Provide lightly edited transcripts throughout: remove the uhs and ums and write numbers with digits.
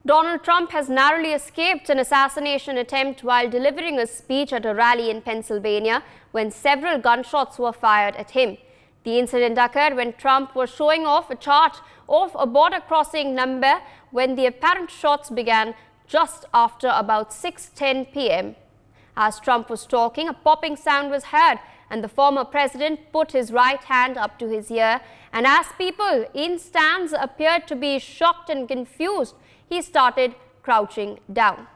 Donald Trump has narrowly escaped an assassination attempt while delivering a speech at a rally in Pennsylvania when several gunshots were fired at him. The incident occurred when Trump was showing off a chart of a border crossing number when the apparent shots began just after about 6:10 p.m. As Trump was talking, a popping sound was heard and the former president put his right hand up to his ear, and as people in stands appeared to be shocked and confused, he started crouching down.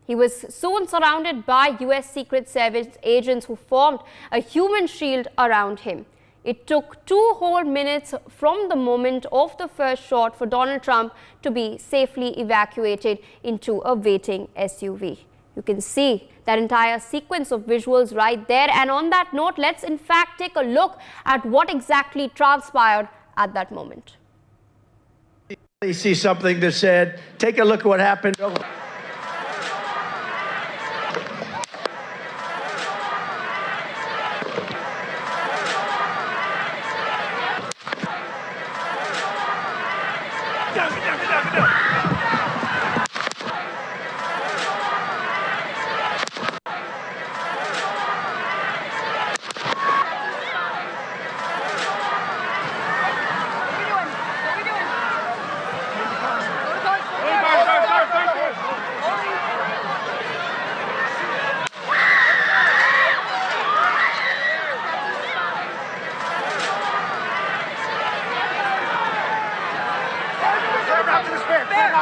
He was soon surrounded by US Secret Service agents who formed a human shield around him. It took 2 whole minutes from the moment of the first shot for Donald Trump to be safely evacuated into a waiting SUV. You can see that entire sequence of visuals right there. And on that note, let's in fact take a look at what exactly transpired at that moment. You see something that said, take a look at what happened.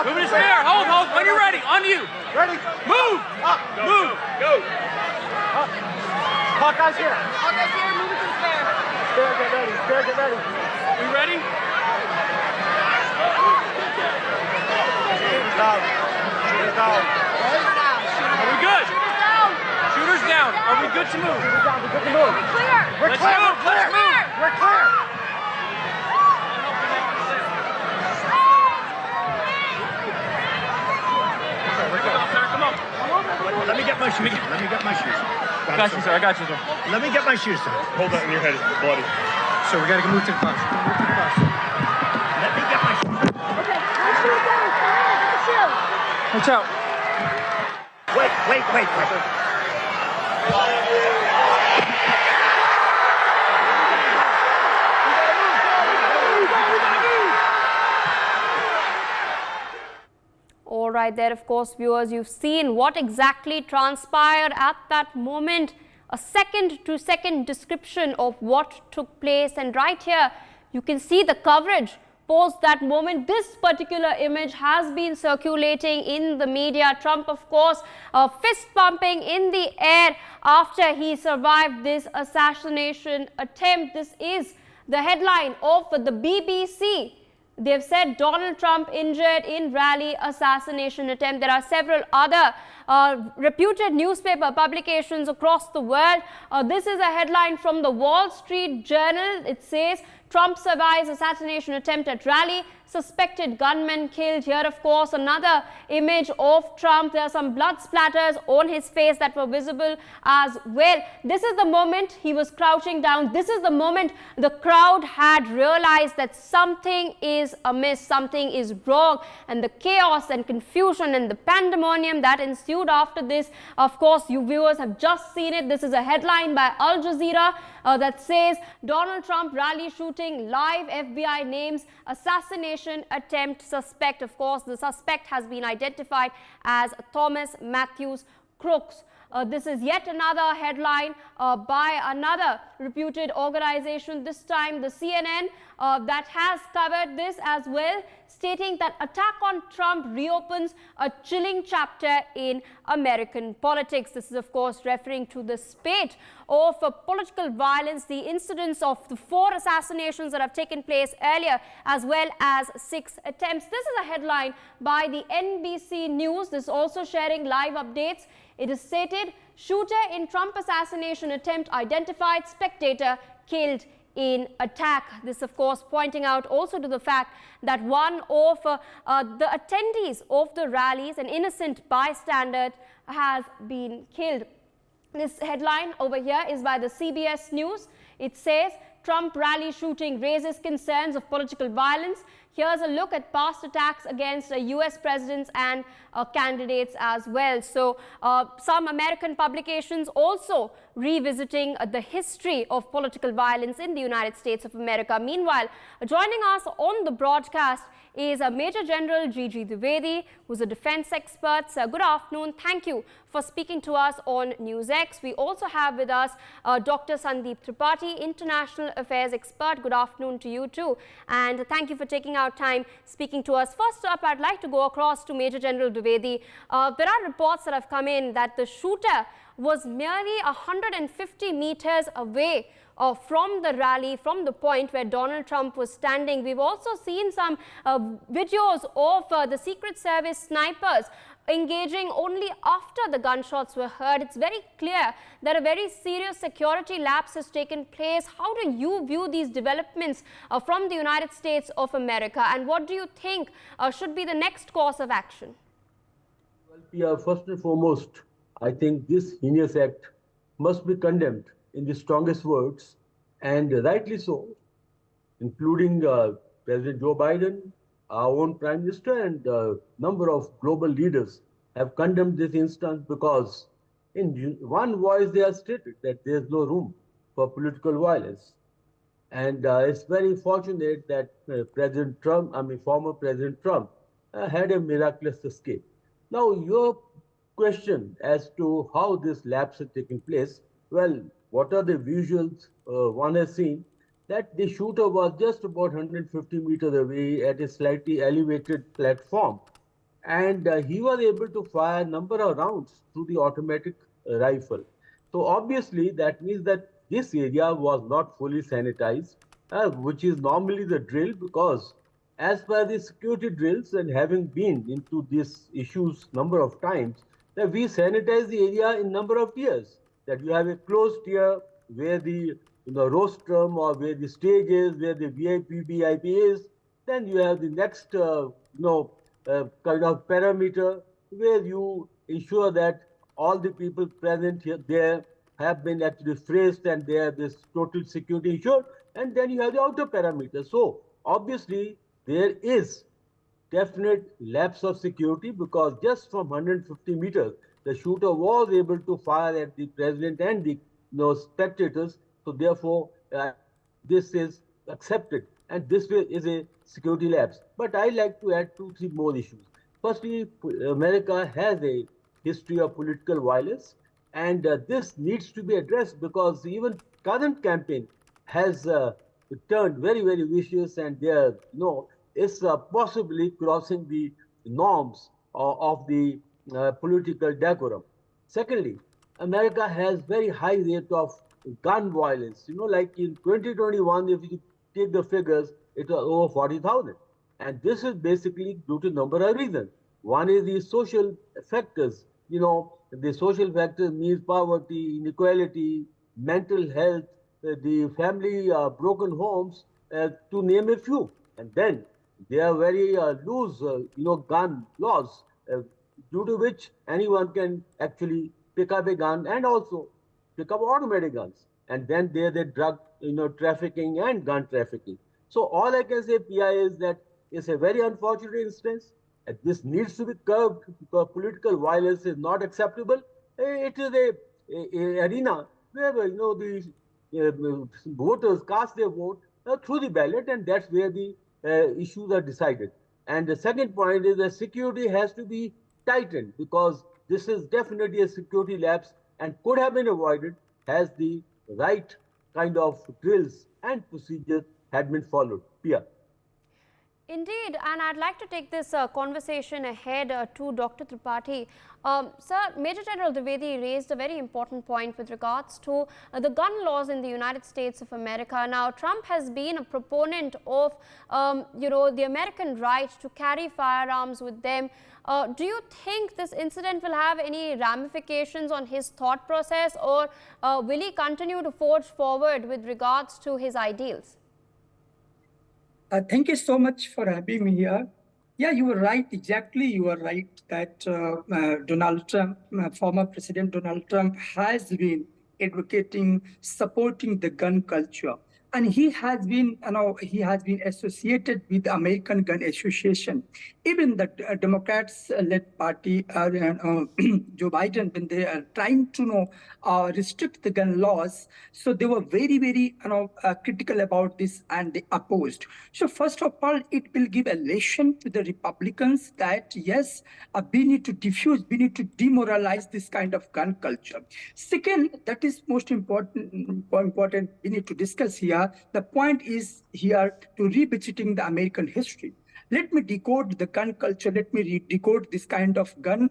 Move to spare. Hold. When you're ready. On you. Ready? Move. Up. Move. Go. Up. Hawkeye's here. Hawkeye's here. Move it to the spare. Spare, get ready. Spare, get ready. We ready? Shooters down. Shooters down. Are we good? Shooters down. Shooters down. Are we good to move? Shooters down. We're good to move. We're clear. We're Let's clear. move. We're clear. Let's move. We're clear. Come on. Let me get my shoes. Let me get my shoes. I got you, sir. Let me get my shoes, sir. Hold that in your head. It's bloody. So we gotta move to the bus. Move to the bus. Let me get my shoes. Okay. Let's shoot down. Let's shoot. Watch out. Wait. All right, there, of course, viewers, you've seen what exactly transpired at that moment. A second-to-second description of what took place. And right here, you can see the coverage post that moment. This particular image has been circulating in the media. Trump, of course, fist pumping in the air after he survived this assassination attempt. This is the headline of the BBC. They've said Donald Trump injured in rally assassination attempt. There are several other reputed newspaper publications across the world. This is a headline from the Wall Street Journal. It says, Trump survives assassination attempt at rally. Suspected gunman killed. Here, of course, another image of Trump. There are some blood splatters on his face that were visible as well. This is the moment he was crouching down. This is the moment the crowd had realized that something is amiss, something is wrong. And the chaos and confusion and the pandemonium that ensued after this, of course, you viewers have just seen it. This is a headline by Al Jazeera that says, Donald Trump rally shooting live, FBI names assassination attempt suspect. Of course, the suspect has been identified as Thomas Matthews Crooks. This is yet another headline by another reputed organization, this time the CNN, that has covered this as well, stating that attack on Trump reopens a chilling chapter in American politics. This is, of course, referring to the spate of political violence, the incidents of the 4 assassinations that have taken place earlier, as well as 6 attempts. This is a headline by the NBC News. This is also sharing live updates. It is stated, shooter in Trump assassination attempt identified, spectator killed in attack. This, of course, pointing out also to the fact that one of the attendees of the rallies, an innocent bystander, has been killed. This headline over here is by the CBS News. It says, Trump rally shooting raises concerns of political violence. Here's a look at past attacks against US presidents and candidates as well. So some American publications also revisiting the history of political violence in the United States of America. Meanwhile, joining us on the broadcast is Major General G.G. Dwivedi, who's a defense expert. Sir, good afternoon. Thank you for speaking to us on NewsX. We also have with us Dr. Sandeep Tripathi, international affairs expert. Good afternoon to you too. And thank you for taking our time speaking to us. First up, I'd like to go across to Major General Dwivedi. There are reports that have come in that the shooter was merely 150 meters away from the rally, from the point where Donald Trump was standing. We've also seen some videos of the Secret Service snipers engaging only after the gunshots were heard. It's very clear that a very serious security lapse has taken place. How do you view these developments from the United States of America, and what do you think should be the next course of action? Well, Pia, first and foremost, I think this heinous act must be condemned in the strongest words, and rightly so, including President Joe Biden, our own Prime Minister, and a number of global leaders have condemned this instance because in one voice they have stated that there is no room for political violence. And it's very fortunate that former President Trump had a miraculous escape. Now, your question as to how this lapse has taken place, well, what are the visuals one has seen? That the shooter was just about 150 meters away at a slightly elevated platform. And he was able to fire a number of rounds through the automatic rifle. So obviously that means that this area was not fully sanitized, which is normally the drill, because as per the security drills and having been into these issues number of times, that we sanitize the area in number of tiers. That you have a closed tier where the rostrum or where the stage is, where the VIP is. Then you have the next kind of parameter where you ensure that all the people present here there have been actually phrased and they have this total security ensured. And then you have the outer parameter. So obviously there is definite lapse of security, because just from 150 meters, the shooter was able to fire at the president and the spectators. So therefore, this is accepted, and this is a security lapse. But I like to add 2-3 more issues. Firstly, America has a history of political violence, and this needs to be addressed, because even current campaign has turned very, very vicious, and there is possibly crossing the norms of the political decorum. Secondly, America has very high rate of gun violence. Like in 2021, if you take the figures, it was over 40,000. And this is basically due to a number of reasons. One is the social factors. The social factors means poverty, inequality, mental health, the family broken homes, to name a few. And then there are very loose, gun laws, due to which anyone can actually pick up a gun and also pick up automatic guns. And then there's the drug, trafficking and gun trafficking. So all I can say, PI, is that it's a very unfortunate instance. This needs to be curbed, because political violence is not acceptable. It is a arena where the voters cast their vote through the ballot, and that's where the issues are decided. And the second point is that security has to be tightened, because this is definitely a security lapse and could have been avoided as the right kind of drills and procedures had been followed. Pia. Indeed, and I'd like to take this conversation ahead to Dr. Tripathi. Sir, Major General Dwivedi raised a very important point with regards to the gun laws in the United States of America. Now, Trump has been a proponent of, the American right to carry firearms with them. Do you think this incident will have any ramifications on his thought process, or will he continue to forge forward with regards to his ideals? Thank you so much for having me here. Yeah, you were right. Exactly, you are right that Donald Trump, former President Donald Trump, has been advocating, supporting the gun culture. and he has been associated with the American Gun Association. Even the Democrats-led party, Joe Biden, when they are trying to restrict the gun laws, so they were very, very critical about this and they opposed. So first of all, it will give a lesson to the Republicans that yes, we need to diffuse, we need to demoralize this kind of gun culture. Second, that is most important we need to discuss here. The point is here to revisiting the American history. Let me decode the gun culture. Let me decode this kind of gun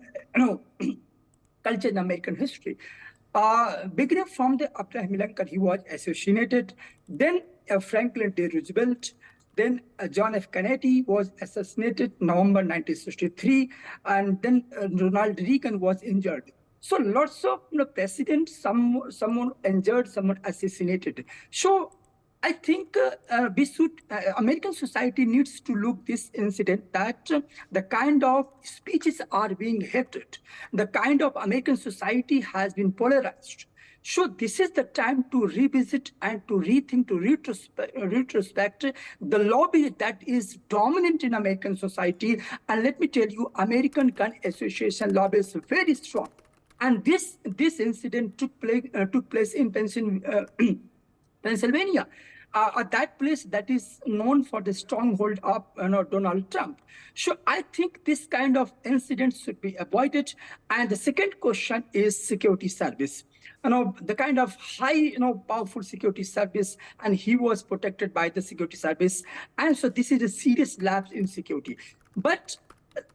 culture in American history. Beginning from the Abraham Lincoln, he was assassinated. Then Franklin D. Roosevelt. Then John F. Kennedy was assassinated November 1963, and then Ronald Reagan was injured. So lots of presidents, someone injured, someone assassinated. So I think American society needs to look this incident that the kind of speeches are being hated, the kind of American society has been polarized. So this is the time to revisit and to rethink, to retrospect the lobby that is dominant in American society. And let me tell you, American Gun Association lobby is very strong. And this incident took place in Pennsylvania. That place that is known for the stronghold of Donald Trump. So I think this kind of incidents should be avoided. And the second question is security service. The kind of high, powerful security service, and he was protected by the security service. And so this is a serious lapse in security. But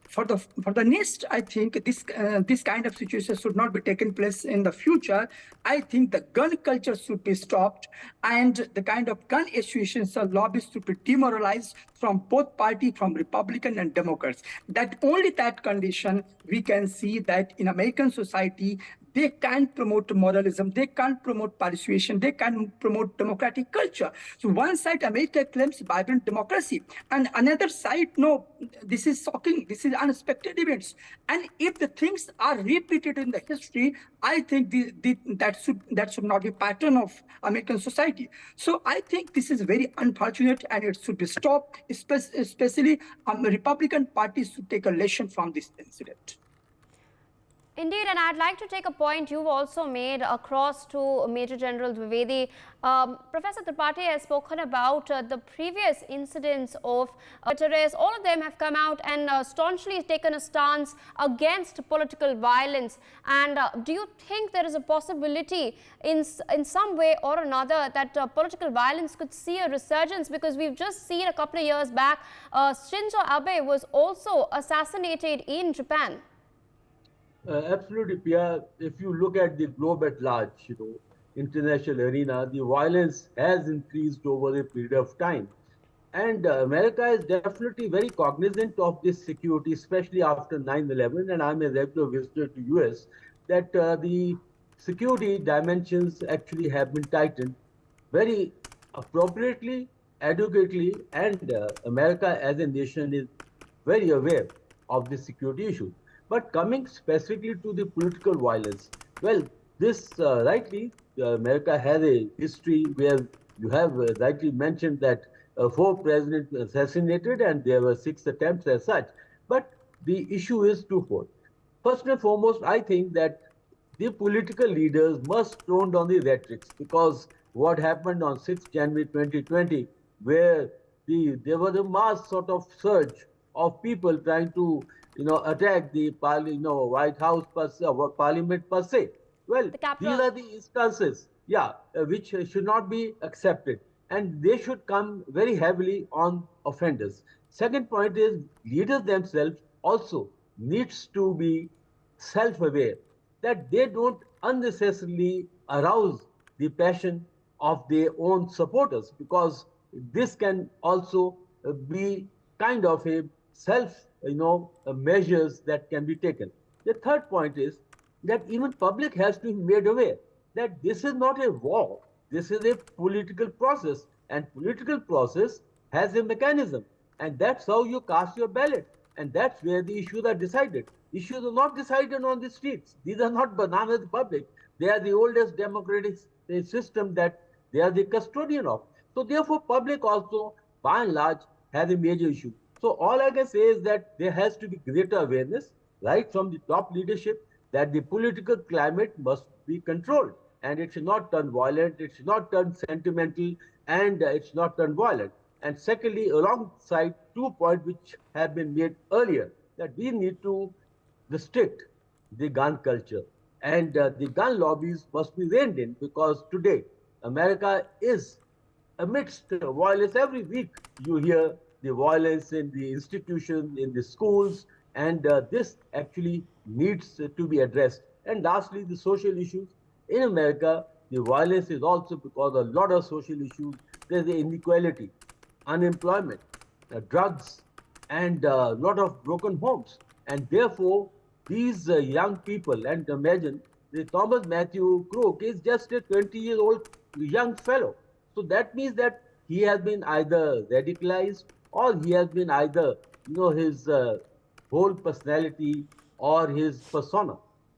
for the next, I think this kind of situation should not be taken place in the future. I think the gun culture should be stopped, and the kind of gun associations or lobbies should be demoralized from both parties, from Republican and Democrats. That only that condition we can see that in American society they can't promote moralism, they can't promote persuasion, they can't promote democratic culture. So one side, America claims vibrant democracy, and another side, no, this is shocking, this is unexpected events. And if the things are repeated in the history, I think that should not be pattern of American society. So I think this is very unfortunate and it should be stopped, especially the Republican Party should take a lesson from this incident. Indeed, and I'd like to take a point you've also made across to Major General Dwivedi. Professor Tripathi has spoken about the previous incidents of terrorists. All of them have come out and staunchly taken a stance against political violence. And do you think there is a possibility in some way or another that political violence could see a resurgence? Because we've just seen a couple of years back, Shinzo Abe was also assassinated in Japan. Absolutely, Pia. If you look at the globe at large, international arena, the violence has increased over a period of time. And America is definitely very cognizant of this security, especially after 9/11. And I'm a regular visitor to US, that the security dimensions actually have been tightened very appropriately, adequately, and America as a nation is very aware of the security issue. But coming specifically to the political violence, well, this rightly, America has a history where you have rightly mentioned that 4 presidents were assassinated and there were 6 attempts as such. But the issue is twofold. First and foremost, I think that the political leaders must tone down the rhetorics, because what happened on 6th January 2020, where there was a mass sort of surge of people trying to attack the White House per se, or Parliament per se. Well, these are the instances, which should not be accepted, and they should come very heavily on offenders. Second point is, leaders themselves also needs to be self-aware that they don't unnecessarily arouse the passion of their own supporters, because this can also be kind of a measures that can be taken. The third point is that even public has to be made aware that this is not a war, this is a political process, and political process has a mechanism, and that's how you cast your ballot, and that's where the issues are decided. Issues are not decided on the streets. These are not banana republic. They are the oldest democratic system that they are the custodian of. So therefore, public also, by and large, has a major issue. So all I can say is that there has to be greater awareness, right from the top leadership, that the political climate must be controlled, and it should not turn violent, it should not turn sentimental, and it should not turn violent. And secondly, alongside 2 points which have been made earlier, that we need to restrict the gun culture, and the gun lobbies must be reined in, because today America is amidst violence. Every week you hear the violence in the institutions, in the schools, and this actually needs to be addressed. And lastly, the social issues. In America, the violence is also because of a lot of social issues. There's the inequality, unemployment, drugs, and a lot of broken homes. And therefore, these young people, and imagine the Thomas Matthew Crook is just a 20-year-old young fellow. So that means that he has been either radicalized, or he has been either, his whole personality or his persona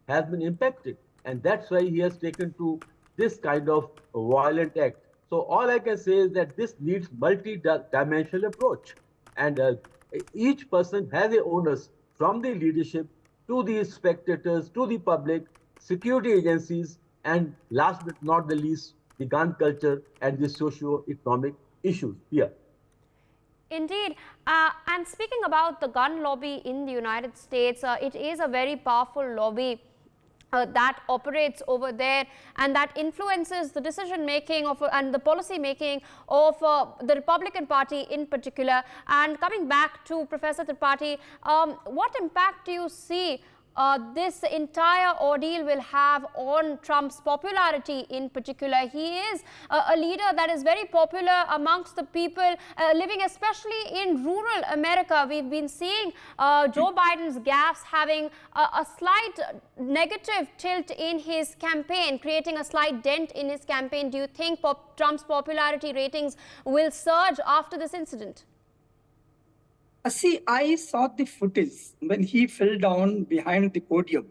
has been impacted. And that's why he has taken to this kind of violent act. So all I can say is that this needs multi-dimensional approach. And each person has a onus, from the leadership to the spectators, to the public, security agencies, and last but not the least, the gun culture and the socio-economic issues here. Indeed. And speaking about the gun lobby in the United States, it is a very powerful lobby that operates over there, and that influences the decision making of and the policy making of the Republican Party in particular. And coming back to Professor Tripathi, what impact do you see this entire ordeal will have on Trump's popularity in particular? He is a leader that is very popular amongst the people living especially in rural America. We've been seeing Joe Biden's gaffes having a slight negative tilt in his campaign, creating a slight dent in his campaign. Do you think Trump's popularity ratings will surge after this incident? See, I saw the footage when he fell down behind the podium.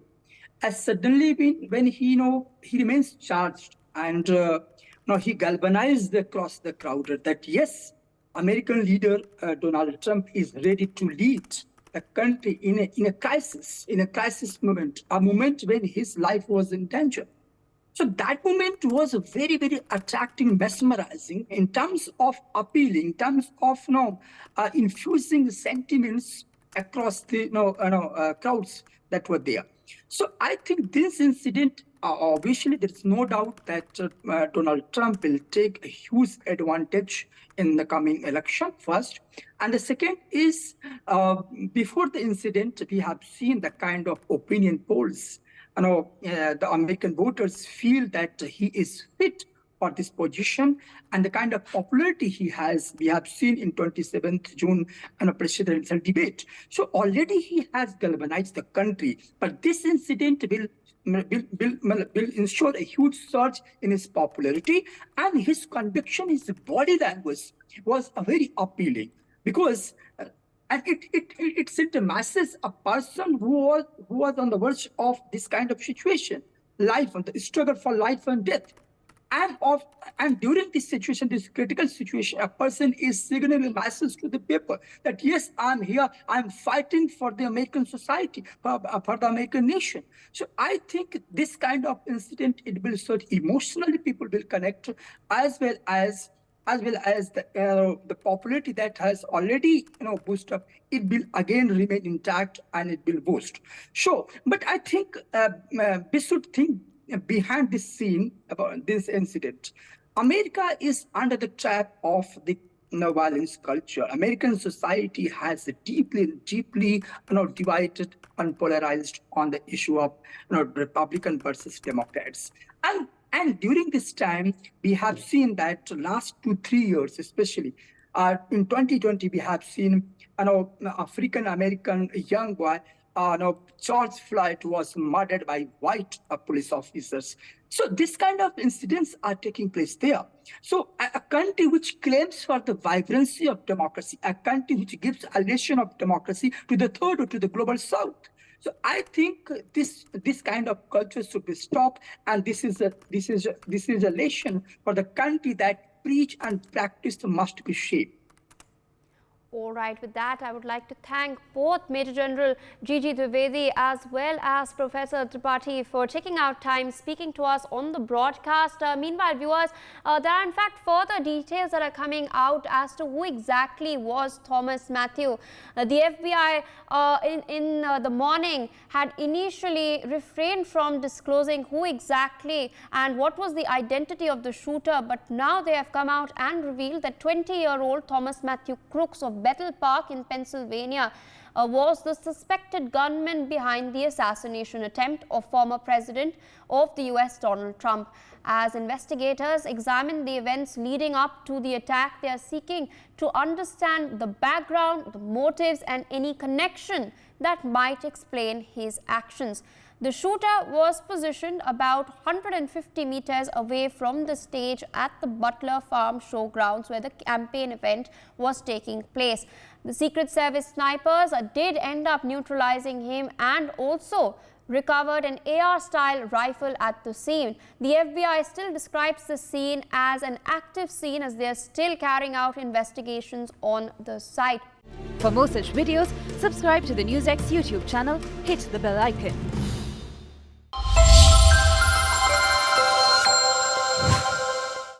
As suddenly, when he he remains charged, and he galvanized across the crowd that yes, American leader Donald Trump is ready to lead the country in a crisis moment, a moment when his life was in danger. So that moment was very, very attracting, mesmerizing in terms of appealing, in terms of infusing sentiments across the crowds that were there. So I think this incident, obviously, there's no doubt that Donald Trump will take a huge advantage in the coming election, first. And the second is, before the incident, we have seen the kind of opinion polls. The American voters feel that he is fit for this position, and the kind of popularity he has, we have seen in 27th June presidential debate. So already he has galvanized the country, but this incident will ensure a huge surge in his popularity, and his conviction, his body language was very appealing, because and it sent a message, a person who was on the verge of this kind of situation, the struggle for life and death. And during this situation, this critical situation, a person is signaling a message to the people that yes, I'm here, I'm fighting for the American society, for the American nation. So I think this kind of incident, it will sort emotionally, people will connect, as well as the popularity that has already boosted up, it will again remain intact, and it will boost. Sure, but I think we should think behind this scene about this incident. America is under the trap of the violence culture. American society has deeply divided and polarized on the issue of Republican versus Democrats. And during this time, we have seen that last 2-3 years, especially in 2020, we have seen African American young boy, George Floyd was murdered by white police officers. So this kind of incidents are taking place there. So a country which claims for the vibrancy of democracy, a country which gives a lesson of democracy to the third or to the global south. So I think this kind of culture should be stopped, and this is a lesson for the country that preach and practice must be shaped. All right, with that, I would like to thank both Major General Gigi Dwivedi as well as Professor Tripathi for taking out time speaking to us on the broadcast. Meanwhile, viewers, there are in fact further details that are coming out as to who exactly was Thomas Matthew. The FBI in the morning had initially refrained from disclosing who exactly and what was the identity of the shooter, but now they have come out and revealed that 20-year-old Thomas Matthew Crooks of Bethel Park in Pennsylvania was the suspected gunman behind the assassination attempt of former President of the US, Donald Trump. As investigators examine the events leading up to the attack, they are seeking to understand the background, the motives, and any connection that might explain his actions. The shooter was positioned about 150 meters away from the stage at the Butler Farm showgrounds where the campaign event was taking place. The Secret Service snipers did end up neutralizing him and also recovered an AR-style rifle at the scene. The FBI still describes the scene as an active scene as they are still carrying out investigations on the site. For more such videos, subscribe to the NewsX YouTube channel, hit the bell icon.